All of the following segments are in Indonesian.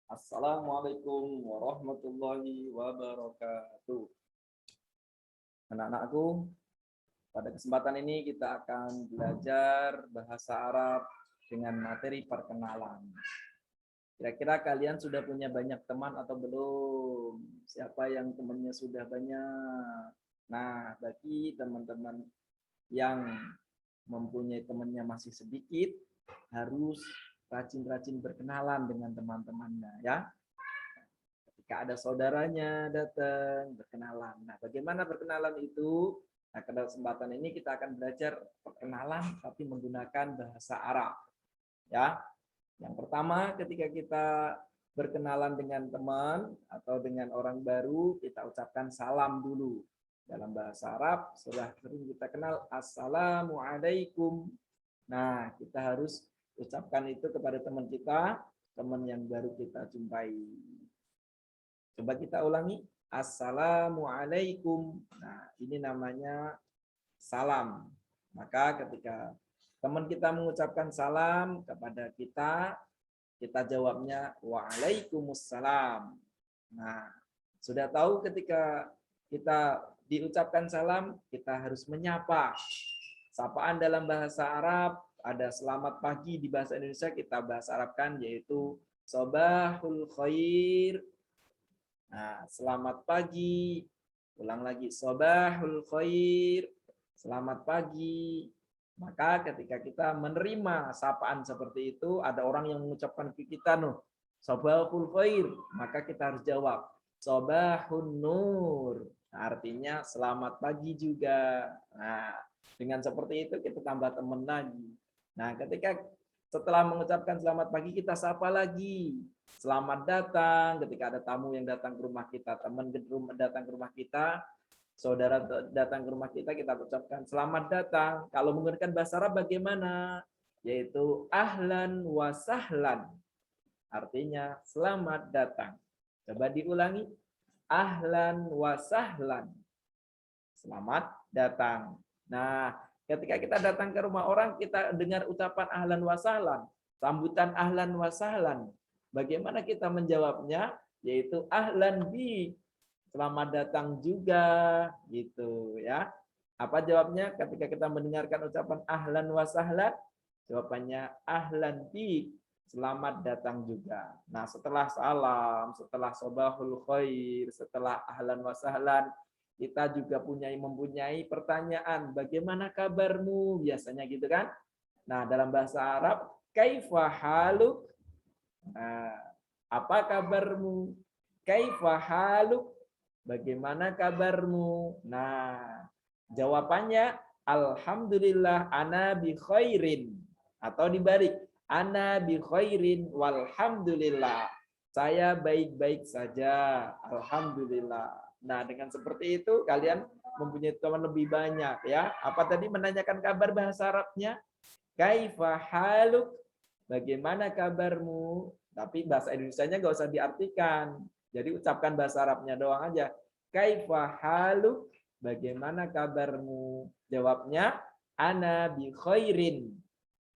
Assalamualaikum warahmatullahi wabarakatuh. Anak-anakku, pada kesempatan ini kita akan belajar bahasa Arab dengan materi perkenalan. Kira-kira kalian sudah punya banyak teman atau belum? Siapa yang temannya sudah banyak? Nah, bagi teman-teman yang mempunyai temannya masih sedikit, harus rajin-rajin berkenalan dengan teman-temannya ya. Ketika ada saudaranya datang, berkenalan. Nah, bagaimana berkenalan itu? Nah, pada kesempatan ini kita akan belajar perkenalan tapi menggunakan bahasa Arab. Ya. Yang pertama, ketika kita berkenalan dengan teman atau dengan orang baru, kita ucapkan salam dulu. Dalam bahasa Arab, sudah sering kita kenal Assalamualaikum. Nah, kita harus ucapkan itu kepada teman kita, teman yang baru kita jumpai. Coba kita ulangi. Assalamualaikum. Nah, ini namanya salam. Maka ketika teman kita mengucapkan salam kepada kita jawabnya waalaikumsalam. Nah, sudah tahu ketika kita diucapkan salam, kita harus menyapa. Sapaan dalam bahasa Arab ada selamat pagi, di bahasa Indonesia kita bahasa Arabkan yaitu sobahul khair. Nah, selamat pagi. Ulang lagi, sobahul khair. Selamat pagi. Maka ketika kita menerima sapaan seperti itu, ada orang yang mengucapkan ke kita, sobahul khair. Maka kita harus jawab, sobahun nur. Nah, artinya selamat pagi juga. Nah, dengan seperti itu kita tambah teman lagi. Nah, ketika setelah mengucapkan selamat pagi, kita sapa lagi. Selamat datang ketika ada tamu yang datang ke rumah kita, teman datang ke rumah kita, saudara datang ke rumah kita, kita ucapkan selamat datang. Kalau menggunakan bahasa Arab bagaimana? Yaitu ahlan wa sahlan. Artinya selamat datang. Coba diulangi. Ahlan wa sahlan. Selamat datang. Nah, ketika kita datang ke rumah orang, kita dengar ucapan ahlan wa sahlan, sambutan ahlan wa sahlan. Bagaimana kita menjawabnya? Yaitu ahlan bi, selamat datang juga, gitu ya. Apa jawabnya ketika kita mendengarkan ucapan ahlan wa sahlan? Jawabannya ahlan bi, selamat datang juga. Nah, setelah salam, setelah sobahul khair, setelah ahlan wa sahlan, kita juga mempunyai pertanyaan, bagaimana kabarmu? Biasanya gitu kan? Nah, dalam bahasa Arab, kaifa haluk? Nah, apa kabarmu? Kaifa haluk? Bagaimana kabarmu? Nah, jawabannya alhamdulillah ana bi khairin, atau dibalik, ana bi khairin walhamdulillah. Saya baik-baik saja, alhamdulillah. Nah, dengan seperti itu kalian mempunyai teman lebih banyak ya. Apa tadi menanyakan kabar bahasa Arabnya? Kaifa haluk? Bagaimana kabarmu? Tapi bahasa Indonesianya nggak usah diartikan. Jadi ucapkan bahasa Arabnya doang aja. Kaifa haluk? Bagaimana kabarmu? Jawabnya ana bi khairin.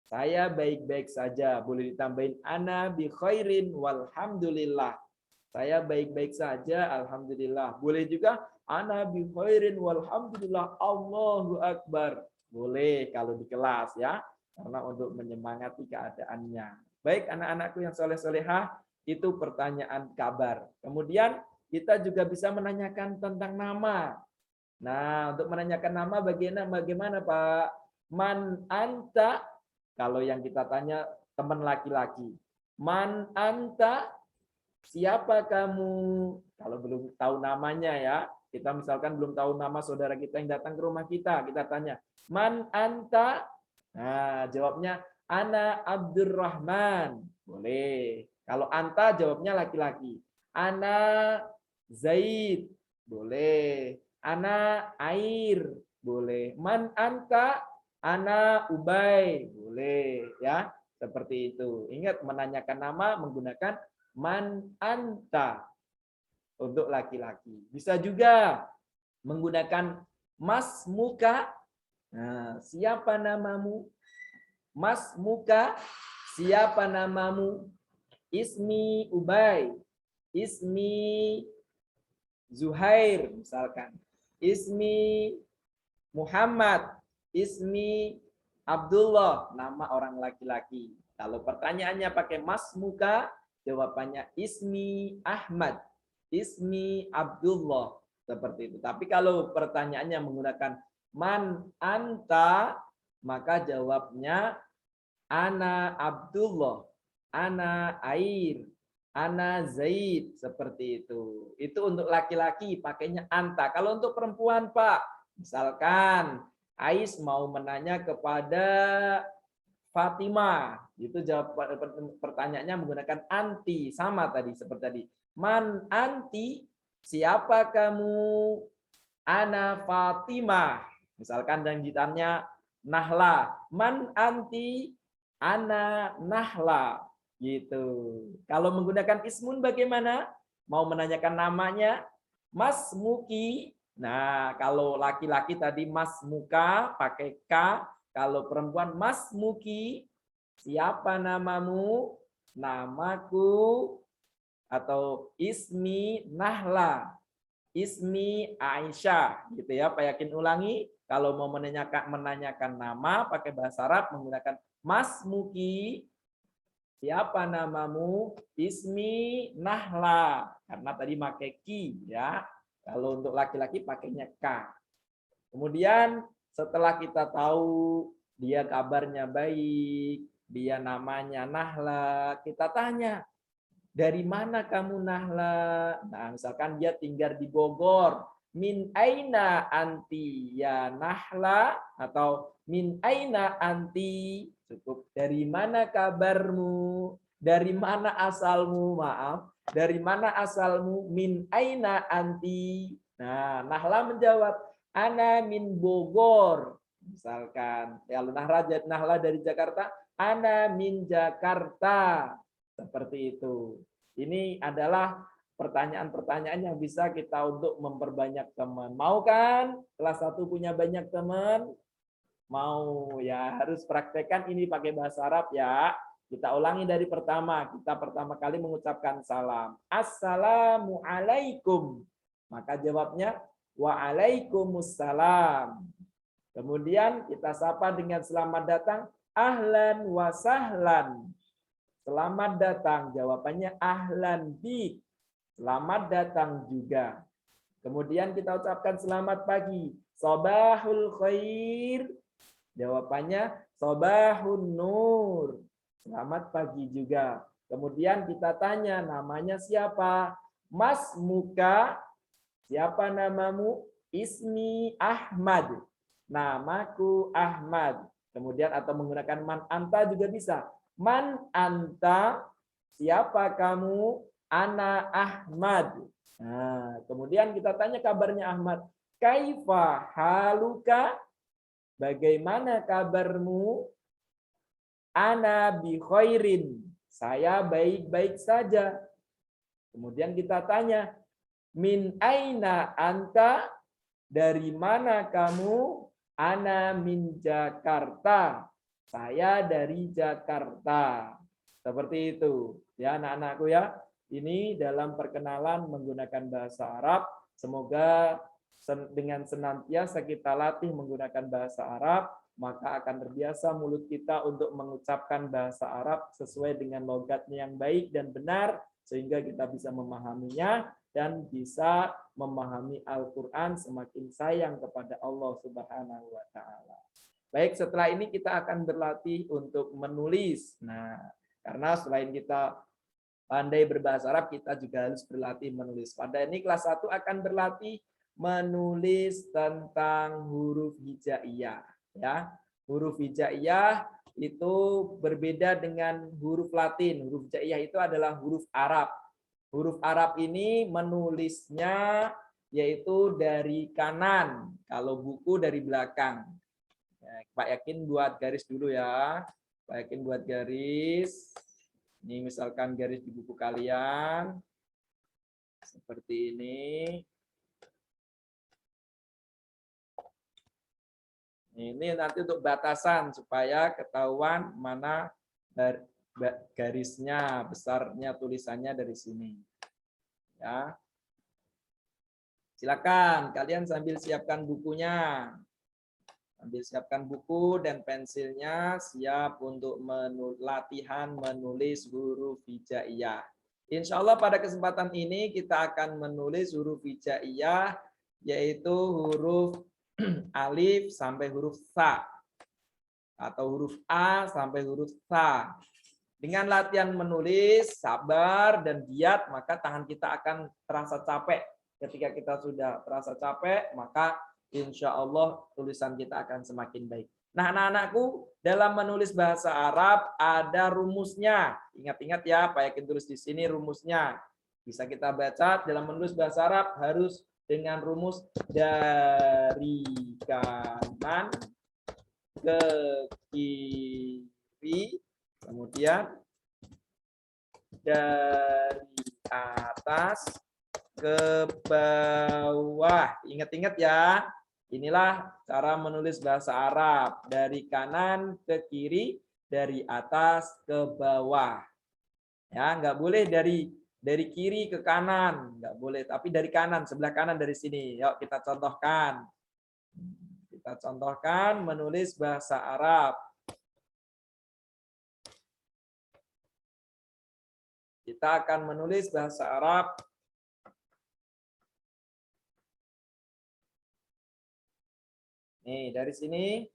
Saya baik-baik saja. Boleh ditambahin ana bi khairin walhamdulillah. Saya baik-baik saja, alhamdulillah. Boleh juga ana bi khairin walhamdulillah, Allahu akbar. Boleh kalau di kelas ya. Karena untuk menyemangati keadaannya. Baik anak-anakku yang soleh-solehah, itu pertanyaan kabar. Kemudian kita juga bisa menanyakan tentang nama. Nah, untuk menanyakan nama bagaimana Pak? Man anta? Kalau yang kita tanya teman laki-laki. Man anta? Siapa kamu? Kalau belum tahu namanya ya. Kita misalkan belum tahu nama saudara kita yang datang ke rumah kita. Kita tanya, man anta? Nah, jawabnya ana Abdurrahman. Boleh. Kalau anta jawabnya laki-laki. Ana Zaid. Boleh. Ana Air. Boleh. Man anta? Ana Ubay. Boleh ya. Seperti itu. Ingat menanyakan nama menggunakan man anta untuk laki-laki. Bisa juga menggunakan mas muka. Nah, siapa namamu? Mas muka, siapa namamu? ismi Ubay, ismi Zuhair misalkan, ismi Muhammad, ismi Abdullah, nama orang laki-laki. Kalau pertanyaannya pakai mas muka, jawabannya ismi Ahmad, ismi Abdullah, seperti itu. Tapi kalau pertanyaannya menggunakan man anta, maka jawabnya ana Abdullah, ana Air, ana Zaid, seperti itu. Itu untuk laki-laki pakainya anta. Kalau untuk perempuan, Pak, misalkan Ais mau menanya kepada Fatimah, itu jawab pertanyaannya menggunakan anti, sama tadi seperti tadi. Man anti, siapa kamu? Ana Fatimah. Misalkan dan ditanya Nahla, man anti? Ana Nahla. Gitu. Kalau menggunakan ismun bagaimana? Mau menanyakan namanya? Mas Muki. Nah, kalau laki-laki tadi Mas Muka pakai K. Kalau perempuan Mas Muki, siapa namamu? Namaku atau ismi Nahla, ismi Aisyah, gitu ya. Pak Yakin ulangi. Kalau mau menanyakan nama pakai bahasa Arab menggunakan Mas Muki, siapa namamu? Ismi Nahla, karena tadi pakai ki ya. Kalau untuk laki-laki pakainya K. Kemudian setelah kita tahu dia kabarnya baik, dia namanya Nahla, kita tanya, dari mana kamu Nahla? Nah, misalkan dia tinggal di Bogor, min aina anti ya Nahla, atau min aina anti, cukup dari mana kabarmu, dari mana asalmu, maaf, dari mana asalmu, min aina anti. Nah, Nahla menjawab, ana min Bogor. Misalkan, kalau Nahla dari Jakarta, ana min Jakarta. Seperti itu. Ini adalah pertanyaan-pertanyaan yang bisa kita untuk memperbanyak teman. Mau kan kelas 1 punya banyak teman? Mau ya, harus praktekkan ini pakai bahasa Arab ya. Kita ulangi dari pertama. Kita pertama kali mengucapkan salam. Assalamualaikum. Maka jawabnya waalaikumsalam. Kemudian kita sapa dengan selamat datang. Ahlan wa sahlan. Selamat datang. Jawabannya ahlan bik. Selamat datang juga. Kemudian kita ucapkan selamat pagi. Sobahul khair. Jawabannya sobahun nur. Selamat pagi juga. Kemudian kita tanya namanya siapa? Mas Muka. Siapa namamu? Ismi Ahmad. Namaku Ahmad. Kemudian atau menggunakan man anta juga bisa. Man anta, siapa kamu? Ana Ahmad. Nah, kemudian kita tanya kabarnya Ahmad. Kaifa haluka? Bagaimana kabarmu? Ana bi khairin. Saya baik-baik saja. Kemudian kita tanya, min aina anta? Dari mana kamu? Ana min Jakarta. Saya dari Jakarta. Seperti itu. Ya anak-anakku ya. Ini dalam perkenalan menggunakan bahasa Arab. Semoga dengan senantiasa kita latih menggunakan bahasa Arab, maka akan terbiasa mulut kita untuk mengucapkan bahasa Arab sesuai dengan logatnya yang baik dan benar, sehingga kita bisa memahaminya dan bisa memahami Al-Quran semakin sayang kepada Allah Subhanahu wa Ta'ala. Baik, setelah ini kita akan berlatih untuk menulis. Nah, karena selain kita pandai berbahasa Arab, kita juga harus berlatih menulis. Pada ini kelas 1 akan berlatih menulis tentang huruf hijaiyah. Ya, huruf hijaiyah itu berbeda dengan huruf Latin. Huruf hijaiyah itu adalah huruf Arab. Huruf Arab ini menulisnya yaitu dari kanan, kalau buku dari belakang. Pak Yakin buat garis dulu ya. Pak Yakin buat garis. Ini misalkan garis di buku kalian. Seperti ini. Ini nanti untuk batasan supaya ketahuan mana garisnya, besarnya tulisannya dari sini. Ya. Silakan kalian sambil siapkan bukunya. Sambil siapkan buku dan pensilnya, siap untuk latihan menulis huruf hijaiyah. Insya Allah pada kesempatan ini kita akan menulis huruf hijaiyah, yaitu huruf alif sampai huruf sa, atau huruf A sampai huruf sa. Dengan latihan menulis, sabar dan giat, maka tangan kita akan terasa capek. Ketika kita sudah terasa capek, maka insya Allah tulisan kita akan semakin baik. Nah, anak-anakku, dalam menulis bahasa Arab ada rumusnya. Ingat-ingat ya, Pak Yakin tulis di sini rumusnya. Bisa kita baca dalam menulis bahasa Arab harus dengan rumus dari kanan ke kiri, kemudian dari atas ke bawah. Ingat-ingat ya, inilah cara menulis bahasa Arab. Dari kanan ke kiri, dari atas ke bawah. Ya, nggak boleh dari kiri ke kanan, nggak boleh. Tapi dari kanan, sebelah kanan dari sini. Yuk kita contohkan. Kita contohkan menulis bahasa Arab. Kita akan menulis bahasa Arab. Nih, dari sini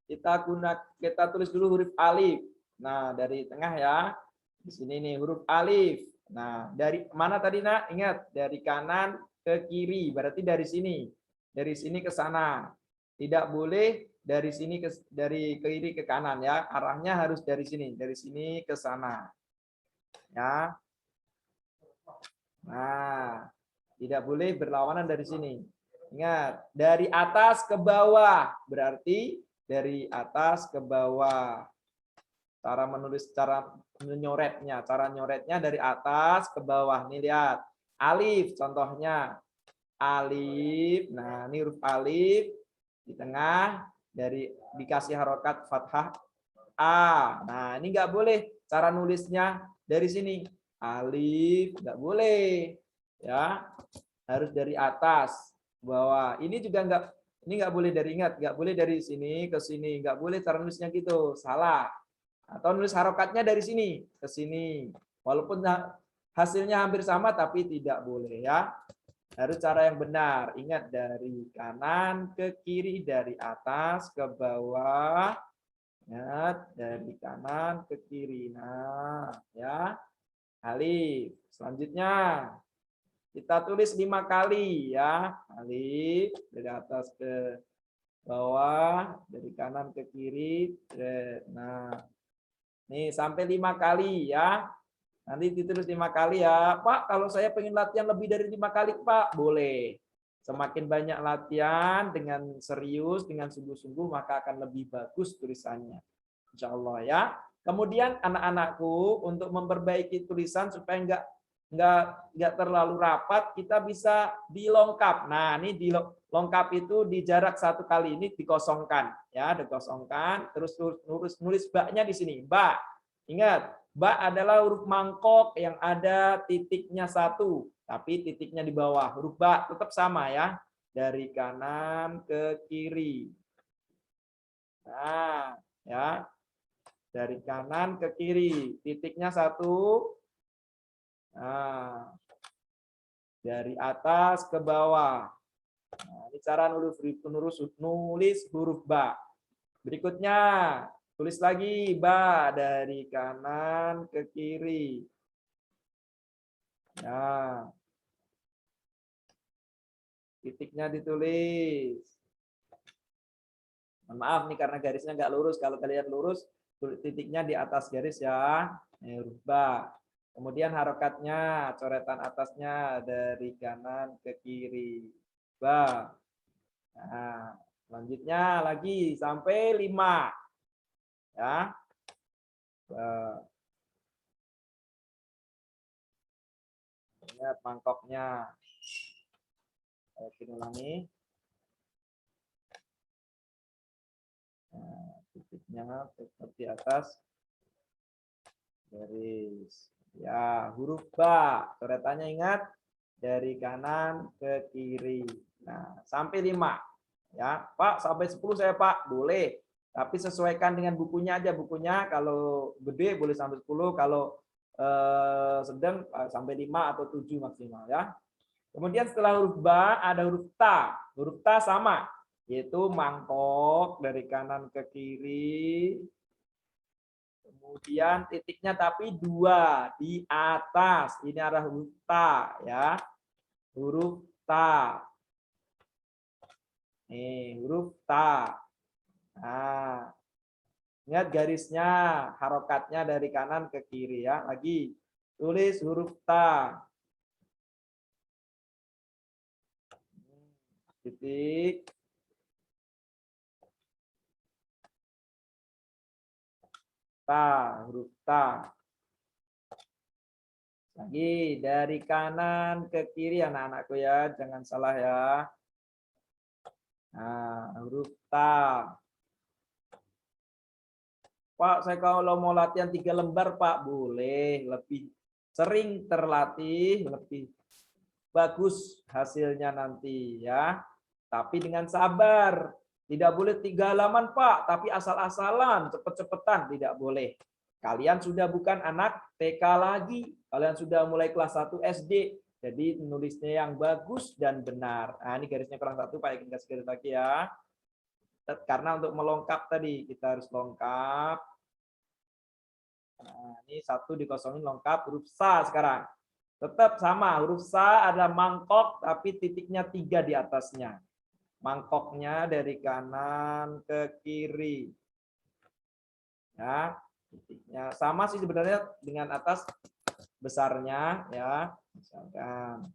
kita tulis dulu huruf alif. Nah, dari tengah ya. Di sini nih huruf alif. Nah, dari mana tadi, Nak? Ingat, dari kanan ke kiri. Berarti dari sini. Dari sini ke sana. Tidak boleh dari sini dari kiri ke kanan ya. Arahnya harus dari sini ke sana. Ya. Nah, tidak boleh berlawanan dari sini. Ingat, dari atas ke bawah. Berarti dari atas ke bawah. Cara menulis, cara menyoretnya. Cara nyoretnya dari atas ke bawah. Nih lihat. Alif contohnya. Alif. Nah, ini huruf alif. Di tengah. Dikasih harokat fathah A. Nah, ini nggak boleh. Cara nulisnya dari sini. Alif. Nggak boleh. Ya. Harus dari atas bawah. Ini juga nggak boleh nggak boleh dari sini ke sini, nggak boleh cara nulisnya gitu, salah. Atau nulis harokatnya dari sini ke sini, walaupun hasilnya hampir sama tapi tidak boleh ya. Harus cara yang benar. Ingat, dari kanan ke kiri, dari atas ke bawah. Ingat, dari kanan ke kiri. Nah, ya. Alif. Selanjutnya kita tulis 5 kali ya. Alif dari atas ke bawah, dari kanan ke kiri. Nah, nih sampai 5 kali ya. Nanti ditulis 5 kali ya. Pak, kalau saya pengen latihan lebih dari 5 kali, Pak, boleh. Semakin banyak latihan dengan serius, dengan sungguh-sungguh, maka akan lebih bagus tulisannya. Insya Allah ya. Kemudian anak-anakku, untuk memperbaiki tulisan supaya nggak terlalu rapat, kita bisa dilengkap. Nah, ini dilengkap itu di jarak 1 kali, ini dikosongkan ya, dikosongkan, terus nulis baknya di sini. Ba. Ingat, ba adalah huruf mangkok yang ada titiknya 1, tapi titiknya di bawah. Huruf ba tetap sama ya, dari kanan ke kiri. Nah, ya. Dari kanan ke kiri, titiknya 1. Nah, dari atas ke bawah. Nah, ini cara nulis huruf ba. Berikutnya, tulis lagi ba dari kanan ke kiri. Nah, titiknya ditulis. Mohon maaf nih karena garisnya nggak lurus. Kalau kalian lurus, titiknya di atas garis ya. Ini huruf ba. Kemudian harokatnya, coretan atasnya dari kanan ke kiri. Ba. Nah, selanjutnya lagi sampai 5. Ya. Ba. Lihat mangkoknya. Saya ulangi. titiknya tetap di atas garis. Ya, huruf ba. Coretannya ingat dari kanan ke kiri. Nah, sampai 5. Ya, Pak, sampai 10 saya, Pak. Boleh. Tapi sesuaikan dengan bukunya aja. Bukunya kalau gede boleh sampai 10, kalau sedang sampai 5 atau 7 maksimal ya. Kemudian setelah huruf ba ada huruf ta. Huruf ta sama, yaitu mangkok dari kanan ke kiri. Kemudian titiknya tapi 2 di atas. Ini adalah huruf ta ya. Huruf ta. Nih, huruf ta. Nah, ingat garisnya, harokatnya dari kanan ke kiri ya. Lagi tulis huruf ta. Titik. Ta, huruf ta. Lagi dari kanan ke kiri anak-anakku ya, jangan salah ya. Nah, huruf ta. Pak, saya kalau mau latihan 3 lembar, Pak, boleh. Lebih sering terlatih, lebih bagus hasilnya nanti ya. Tapi dengan sabar. Tidak boleh 3 halaman, Pak, tapi asal-asalan, cepet-cepetan, tidak boleh. Kalian sudah bukan anak TK lagi, kalian sudah mulai kelas 1 SD. Jadi nulisnya yang bagus dan benar. Nah, ini garisnya kurang 1, Pak, ingin kasih garis lagi ya. Karena untuk melengkap tadi, kita harus lengkap. Nah, ini 1 dikosongin lengkap, huruf sa sekarang. Tetap sama, huruf sa ada mangkok, tapi titiknya 3 di atasnya. Mangkoknya dari kanan ke kiri. Ya, titiknya sama sih sebenarnya dengan atas besarnya ya. Misalkan.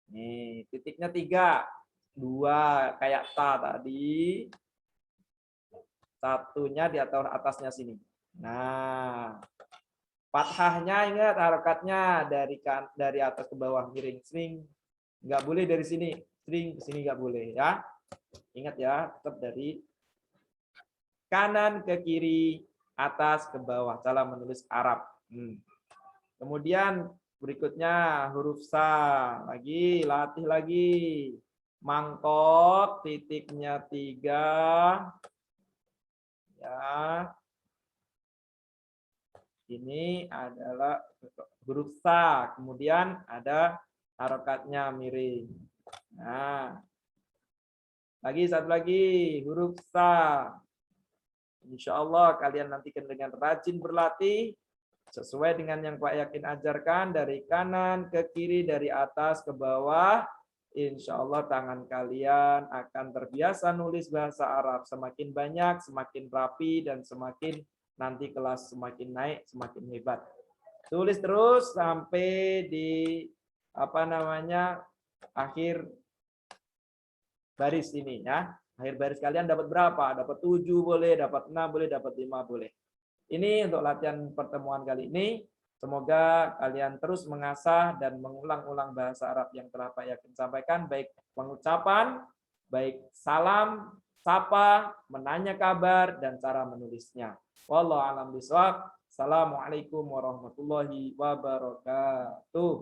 Nih, titiknya 3. 2 kayak ta tadi. Satunya di atasnya sini. Nah, fathahnya ingat harokatnya dari atas ke bawah miring swing. Nggak boleh dari sini, string ke sini nggak boleh ya. Ingat ya, tetap dari kanan ke kiri, atas ke bawah, cara menulis Arab. Kemudian berikutnya huruf sa, lagi latih lagi. Mangkok, titiknya 3. Ya. Ini adalah huruf sa, kemudian ada harokatnya miring. Nah, satu lagi huruf sa. Insya Allah kalian nanti dengan rajin berlatih sesuai dengan yang Pak Yakin ajarkan dari kanan ke kiri, dari atas ke bawah. Insya Allah tangan kalian akan terbiasa nulis bahasa Arab. Semakin banyak, semakin rapi, dan semakin nanti kelas semakin naik, semakin hebat. Tulis terus sampai di akhir baris ini ya. Akhir baris kalian dapat berapa? Dapat 7 boleh, dapat 6 boleh, dapat 5 boleh. Ini untuk latihan pertemuan kali ini. Semoga kalian terus mengasah dan mengulang-ulang bahasa Arab yang telah Pak Yakin sampaikan, baik pengucapan, baik salam, sapa, menanya kabar, dan cara menulisnya. Wallahu a'lam bishawab. Assalamualaikum warahmatullahi wabarakatuh.